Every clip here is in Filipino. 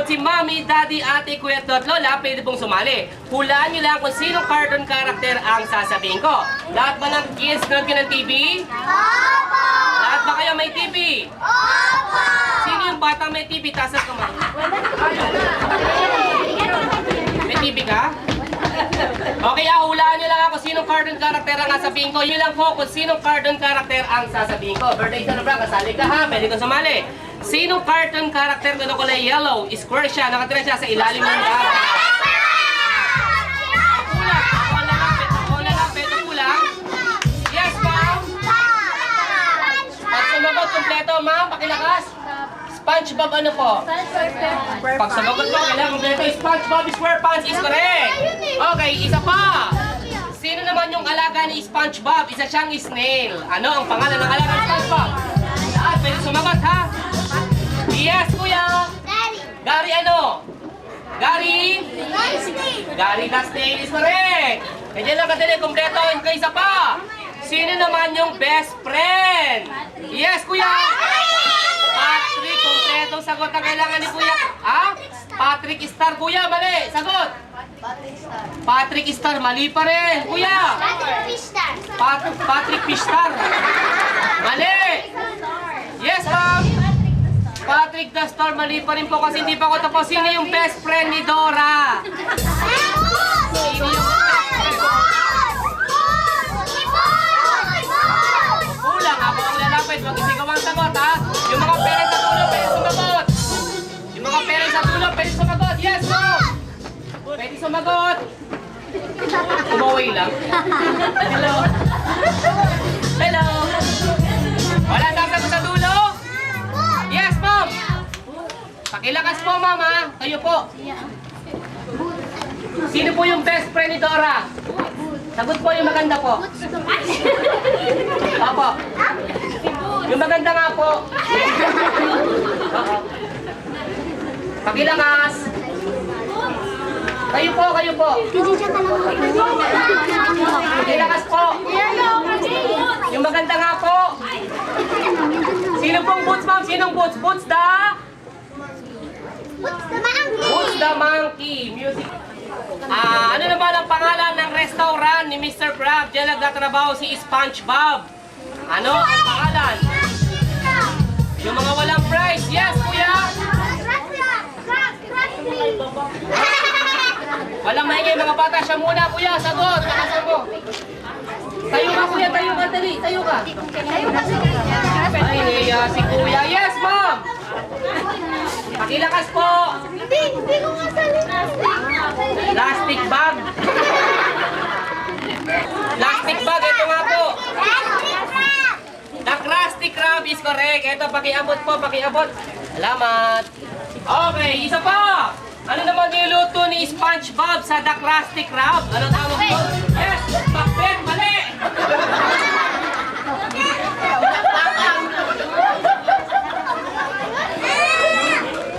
si Mami, Daddy, Ate, Kuya at Lola, pwede pong sumali. Hulaan nyo lang kung sinong cartoon character ang sasabihin ko. Lahat ba ng kids nanood ka ng TV? Opo! Lahat ba kayo may TV? Opo! Sino yung bata may TV? Tasas kamay. May TV ka? Okay, hulaan nyo lang ako sinong cartoon character ang sasabihin ko. Yun lang po kung sinong cartoon character ang sasabihin ko. Birthday sa Nobra, kasali ka ha, pwede kong sumali. Sinong cartoon character na kulay yellow? Square siya, nakatira siya sa ilalim ng dagat. Ako na lang, peto kulang. Yes, ma'am? Pag sumagot kompleto, ma'am, pakilakas. SpongeBob ano po? Pag sumagot mo, kailangan kompleto. SpongeBob SquarePants is correct. Okay, isa pa. Sino naman yung alaga ni SpongeBob? Isa siyang snail. Ano ang pangalan ng alaga ni SpongeBob? Lahat, pwede sumagot ha? Yes, kuya! Gary ano? Gary? Gary the snail is correct. Kaya lang kadali, kompleto. Isa pa. Sino naman yung best friend? Yes, kuya! Patrick, kompletong sagot ang kailangan ni kuya. Ha? Patrick Star, kuya, mali. Sagot. Patrick Star, mali pa rin. Kuya! Patrick Pistar. Mali! Yes, ma'am! Patrick the Star, mali pa rin po kasi hindi pa ako tapos. Sino yung best friend ni Dora? Sino yung best friend? Kulang, ako ang lalapit. Huwag isigaw ang sagot, ha? Yung mga parents sa tulong, pwede sumagot. Yung mga parents sa tulong, pwede sumagot. Yes, ma'am! Pwede sumagot. Umaway lang. Hello. Hello. Wala sasagot sa dulo? Yes, ma'am. Pakilakas po, mama. Kayo po. Sino po yung best friend ni Dora? Sagot po yung maganda po. Opo. Yung maganda nga po. Oo. Pakilakas. Kayo po, kayo po. Pakilakas po. Yung maganda nga po. Sino pong boots, ma'am? Sinong boots? Boots the monkey. Music. Ano na ba ang pangalan ng restaurant ni Mr. Crab? Diyan nagtatrabaho si SpongeBob. Ano ang pangalan? Yung mga walang price. Yes, kuya. Walang maingay mga bata. Siya muna, kuya. Sagot. Nakasan mo. Tayo ka, kuya. Tayo ka, dali. Tayo ka. Ay, niya si kuya. Yes, ma'am. Pakilakas po. Hindi ko masalita. Plastic bag. Plastic bag. Ito nga po. The Krusty Krab is correct. Ito, pakiabot po. Pakiabot. Salamat. Okay, isa pa. Ano naman niluto ni SpongeBob sa The Krusty Krab? Ano tawag po? Yes! Pakbet! Mali!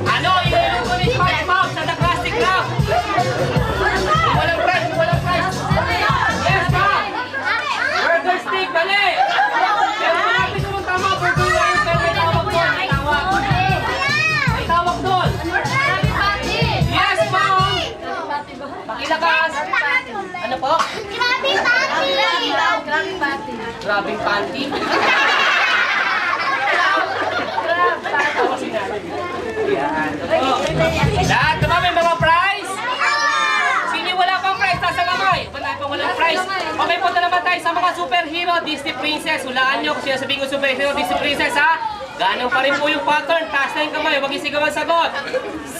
Ano niluto ni SpongeBob sa The Krusty Krab? Walang price! Walang price! Yes, ma'am! Burger stick! Mali! Pero malapit mo tama. Burger wire. Pero may tawag doon. May tawag. May tawag doon. Yes, ma'am! Pakilakas! Ano po? Grabing panty. Yan. Lahat naman may mga prize? Sino wala pang prize? Nasa kamay. Ba't tayo pa walang prize? Okay, punta naman tayo sa mga superhero Disney Princess. Hulaan nyo kung sinasabihin ko superhero Disney Princess, ha? Ganun pa rin po yung pattern. Taas na yung kamay. Huwag isigaw ang sagot.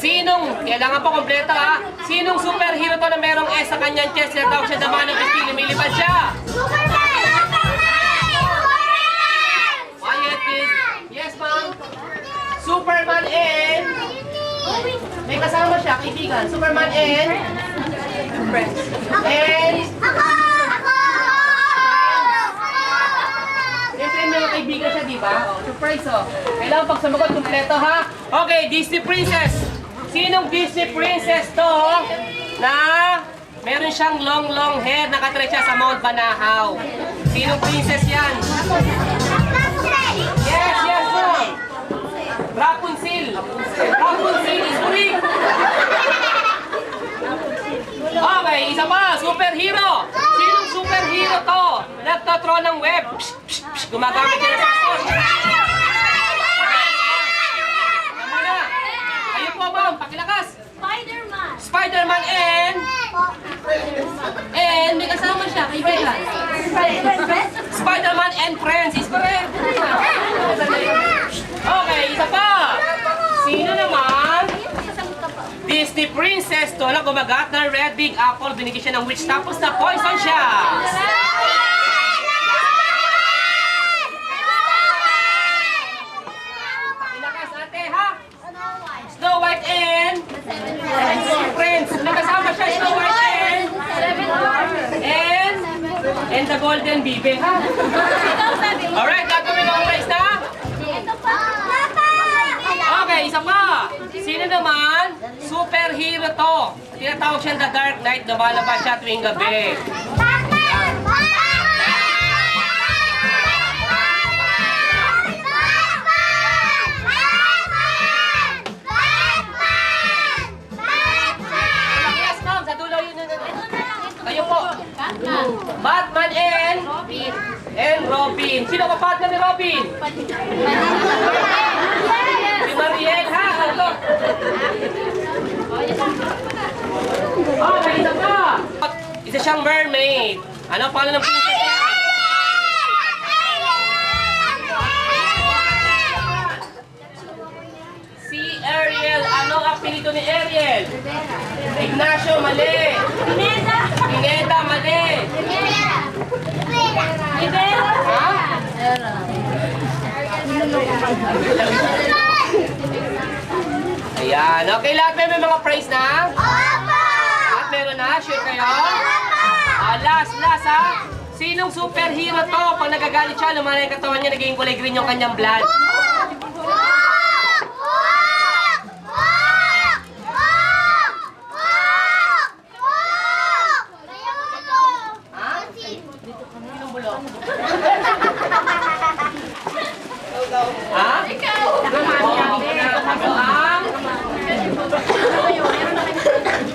Sinong, kailangan po kompleto, ha? Sinong superhero to na merong S sa kanyang chest? Siya tawag siya daman ng Christine. Lumilipad siya. Quiet, please. Yes, ma'am. Superman and... May kasama siya, kaibigan. Superman and... And... Siyempre may mga kaibigan siya, di ba? Oh, surprise, oh. Kailangan pag sumagot, kompleto, ha? Okay, Disney Princess. Sinong Disney Princess to na meron siyang long hair, nakatry siya sa Mount Banahaw? Sinong princess yan? Yes, ma'am. Rapunzel. Rapunzel is correct. Gumagamit ka ng passport. Muna. Kayo po, ma'am. Pakilakas. Spider-Man. Spider-Man and may kasama siya. Kaibigan. Spider-Man and Friends. Is correct. Okay, isa pa. Sino naman? Disney princess to na gumagat ng red big apple. Binigyan siya ng witch tapos na poison siya. Pakilakas ate ha. Snow White and Prince. Nagkasama siya Snow White and the Golden Bibe ha. Alright, gagawin mo ang prize na? Okay, isa pa. Sino naman? Superhero to. Tinatawag siya The Dark Knight. Lumalabas siya tuwing gabi. Yes, ma'am. Sa dulo yun. Kayo po. Batman and Robin. Sino ka partner ni Robin? Si Mariel, ha? Ano? Okay, isa pa. Isa siyang mermaid. Ano ang pangalan ng princess niya? Si Ariel. Ano ang apelyido ni Ariel? Ignacio, mali. Pineda, mali. Ha? Ayan. Okay, lahat may mga prize na? Lahat meron na? Sure kayo? Last ha? Sinong superhero to? Pag nagagalit siya, lumalay yung katawan niya, naging kulay green yung kanyang blood. Sinong bulok? Ha? Ikaw!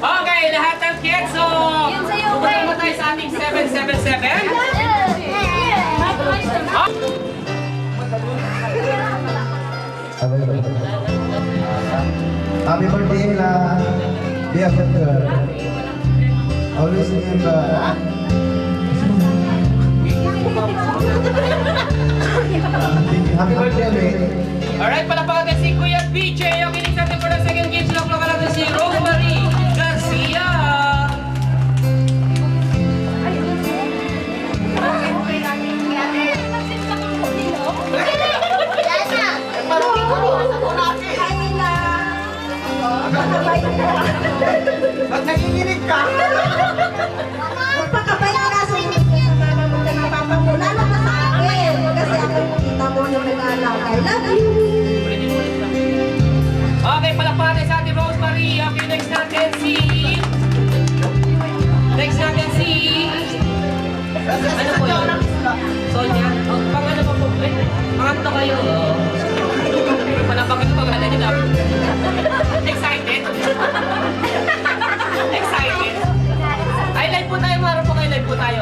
Okay, lahat ng kids. So, pupunta mo tayo sa ating 777. Happy birthday, Ella. Be a good girl. Always remember. Happy birthday, mate. Alright, palapakan natin si Kuya BJ. Ang kinig natin for the second game. Sinaplokan natin si Rosemary Garcia. Ba't nakikinig ka? Magpakabay ka na sa napapamula na ka sa akin. Kasi ako kita mo yung nag-aalaga. I love you. Okay, palapakan natin sa ating Rosemary. Okay, next natin si... Ano po yun? Sonia? Oh, pang ano pa po? Pangatlo kayo. Panabakin pa nga na nila. Excited? Excited? Ay, live po tayo. Maro po kayo. Live po tayo.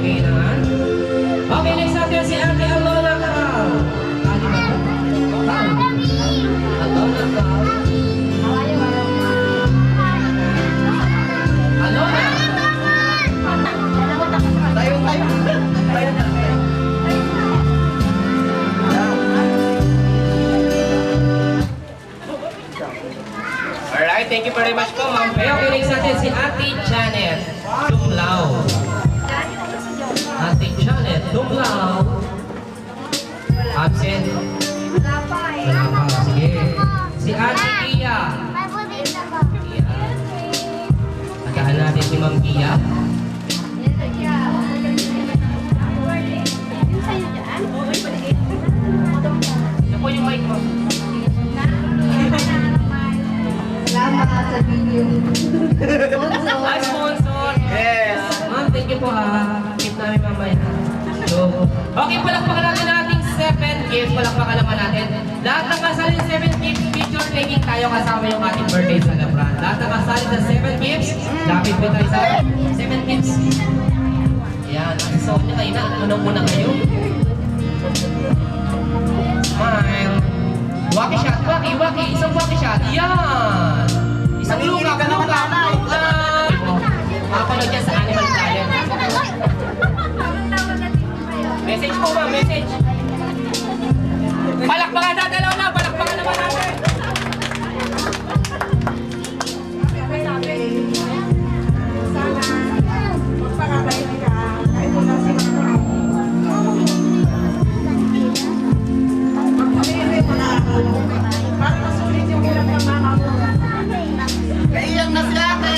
Okay naman. Okay, next natin si Ate Alona Cal. Alona Cal. Alona! Tayo. Alright, thank you very much po, ma'am. Okay, next natin si Ate Janet Dumlao. Ate Janet Dumlao. Absent. Wala pa. Sige. Si Ate Kia. Nagahan natin si Ma'am Kia. Ito po yung mic mo. Salamat sa video. Hi, sponsor. Yes. Ma'am, thank you po Keep namin mamaya. So, okay, palakpakan natin ang ating 7 gifts. Palakpakan naman natin. Lahat ng kasalin 7 gifts, picture birthday cake tayo kasama yung ating birthday celebrant. Lahat nakasali sa 7 gifts. Lapit po tayo sa 7 gifts. Ayan, nakasuot niya kayo na. Unang-una kayo. Smile. Waki shot, waki. Isang waki shot. Yan. Isang luka. Makapanood yan sa Animal Planet. Message po ba? Message. Palakpakan na, dalaw na. Palakpakan naman natin. Sana, magpakabait ka. Kahit wala si mama. Magpamili mo na ako. Para masulit yung hirap ng mama mo. Naiyak na si ate.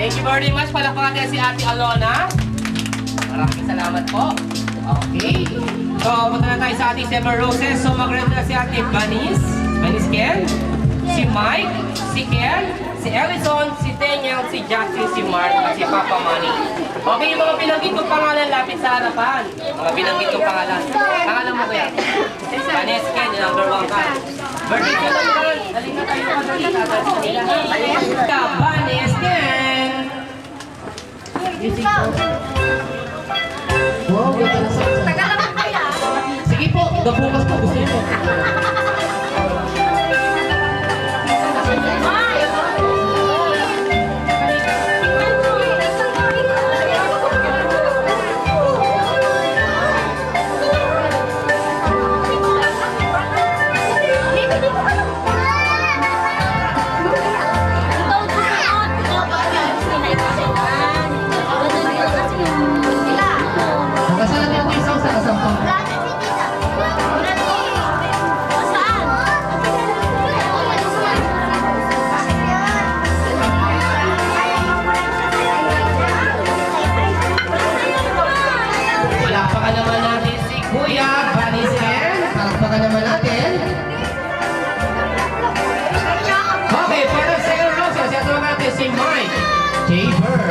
Thank you very much. Palakpakan natin si Ate Alona. Maraming salamat po. Okay. So, punta na tayo sa ating Summer Roses. So, mag-ready na si Ate Banis Ken, si Mike, si Ken, si Ellison, si Daniel, si Justin, si Mark, at si Papa Manny. Okay, yung mga binanggit kong pangalan, lapit sa harapan. Mga binanggit kong pangalan. Pangalan mo kuya? Banis Ken, yung number 1 ka. Birthday ka naman. Halika tayo sa birthday ka. Banis Ken. Wow, ganda na sa... Tagal naman kaya. Sige po, bukas po gusto niyo. Kasalan niyo ako isang sa kasampang. Palakpakan naman natin si Kuya Vanisen. Palakpakan naman natin. Okay, for the second roses, ito natin si Mike Jaber.